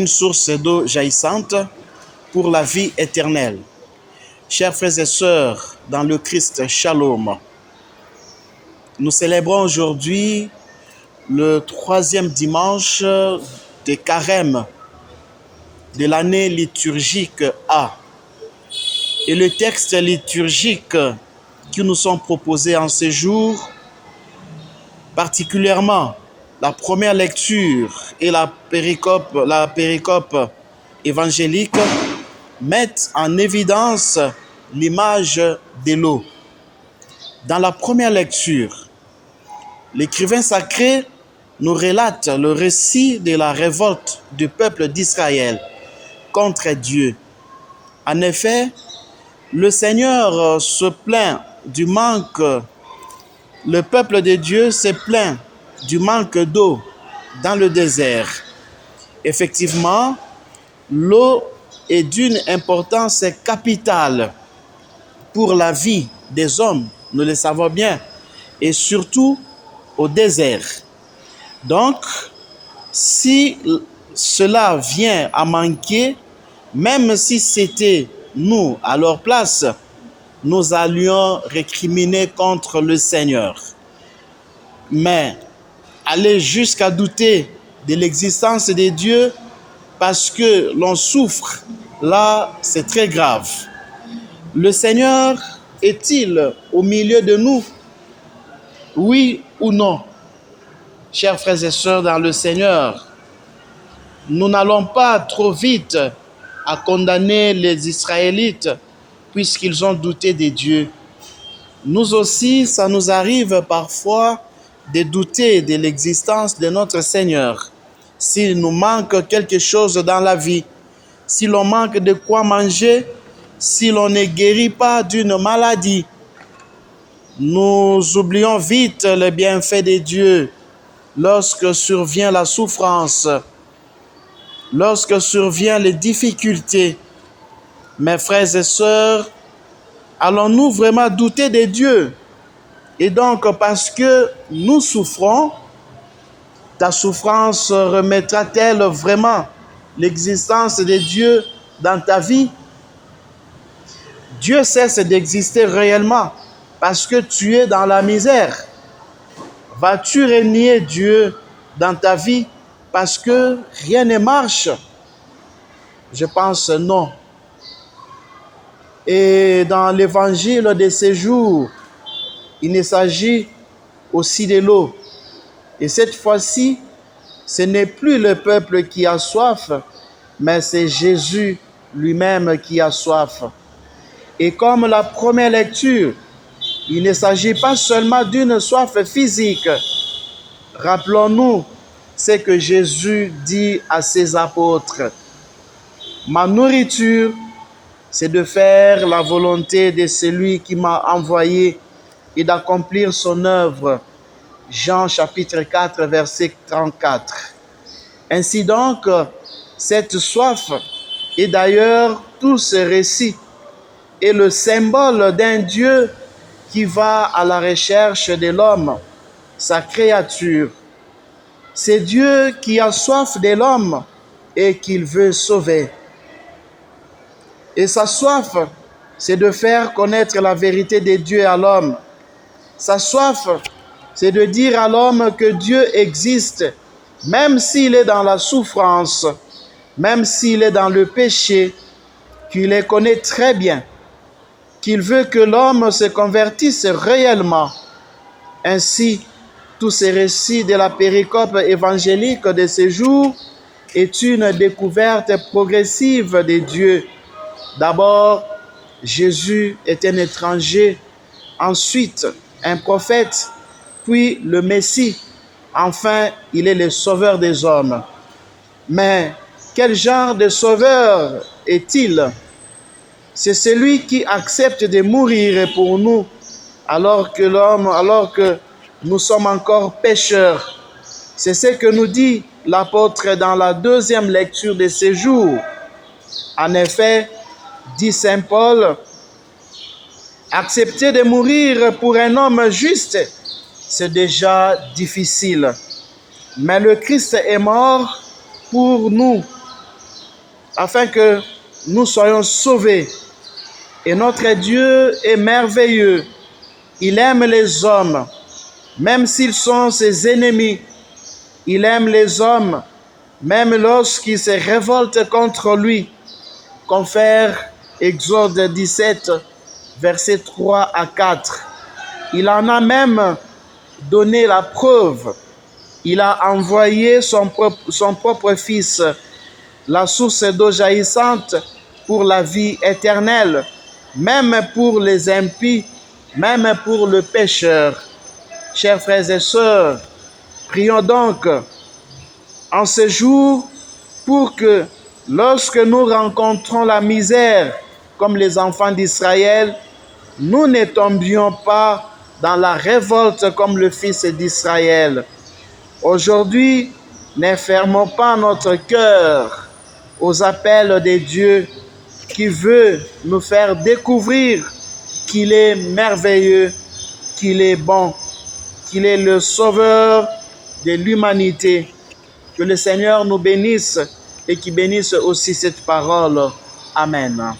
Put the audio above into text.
une source d'eau jaillissante pour la vie éternelle. Chers frères et sœurs, dans le Christ, Shalom. Nous célébrons aujourd'hui le 3e dimanche de Carême de l'année liturgique A. Et le texte liturgique qui nous sont proposés en ce jour, particulièrement la première lecture et la péricope évangélique, mettent en évidence l'image de l'eau. Dans la première lecture, l'écrivain sacré nous relate le récit de la révolte du peuple d'Israël contre Dieu. En effet, le Seigneur se plaint du manque, le peuple de Dieu se plaint du manque d'eau dans le désert. Effectivement, l'eau est d'une importance capitale pour la vie des hommes, nous le savons bien, et surtout au désert. Donc, si cela vient à manquer, même si c'était nous à leur place, nous allions récriminer contre le Seigneur. Mais aller jusqu'à douter de l'existence de Dieu parce que l'on souffre, là, c'est très grave. Le Seigneur est-il au milieu de nous? Oui ou non? Chers frères et sœurs dans le Seigneur, nous n'allons pas trop vite à condamner les Israélites puisqu'ils ont douté de Dieu. Nous aussi, ça nous arrive parfois de douter de l'existence de notre Seigneur. S'il nous manque quelque chose dans la vie, si l'on manque de quoi manger, si l'on ne guérit pas d'une maladie, nous oublions vite les bienfaits de Dieu lorsque survient la souffrance, lorsque surviennent les difficultés. Mes frères et sœurs, allons-nous vraiment douter de Dieu? Et donc, parce que nous souffrons, ta souffrance remettra-t-elle vraiment l'existence de Dieu dans ta vie? Dieu cesse d'exister réellement parce que tu es dans la misère. Vas-tu renier Dieu dans ta vie parce que rien ne marche? Je pense non. Et dans l'évangile de ces jours, il ne s'agit aussi de l'eau. Et cette fois-ci, ce n'est plus le peuple qui a soif, mais c'est Jésus lui-même qui a soif. Et comme la première lecture, il ne s'agit pas seulement d'une soif physique. Rappelons-nous ce que Jésus dit à ses apôtres. Ma nourriture, c'est de faire la volonté de celui qui m'a envoyé et d'accomplir son œuvre. Jean chapitre 4, verset 34. Ainsi donc, cette soif, et d'ailleurs tout ce récit, est le symbole d'un Dieu qui va à la recherche de l'homme, sa créature. C'est Dieu qui a soif de l'homme et qu'il veut sauver. Et sa soif, c'est de faire connaître la vérité de Dieu à l'homme. Sa soif, c'est de dire à l'homme que Dieu existe, même s'il est dans la souffrance, même s'il est dans le péché, qu'il les connaît très bien, qu'il veut que l'homme se convertisse réellement. Ainsi, tous ces récits de la péricope évangélique de ces jours est une découverte progressive de Dieu. D'abord, Jésus est un étranger, ensuite un prophète, puis le Messie. Enfin, il est le sauveur des hommes. Mais quel genre de sauveur est-il? C'est celui qui accepte de mourir pour nous, alors que nous sommes encore pécheurs. C'est ce que nous dit l'apôtre dans la 2e lecture de ces jours. En effet, dit saint Paul, accepter de mourir pour un homme juste, c'est déjà difficile. Mais le Christ est mort pour nous, afin que nous soyons sauvés. Et notre Dieu est merveilleux. Il aime les hommes, même s'ils sont ses ennemis. Il aime les hommes, même lorsqu'ils se révoltent contre lui. Confère Exode 17, versets 3 à 4. Il en a même donné la preuve. Il a envoyé son propre Fils, la source d'eau jaillissante pour la vie éternelle, même pour les impies, même pour le pécheur. Chers frères et sœurs, prions donc en ce jour pour que lorsque nous rencontrons la misère comme les enfants d'Israël, nous ne tombions pas dans la révolte comme le fils d'Israël. Aujourd'hui, ne fermons pas notre cœur aux appels de Dieu qui veut nous faire découvrir qu'il est merveilleux, qu'il est bon, qu'il est le sauveur de l'humanité. Que le Seigneur nous bénisse et qu'il bénisse aussi cette parole. Amen.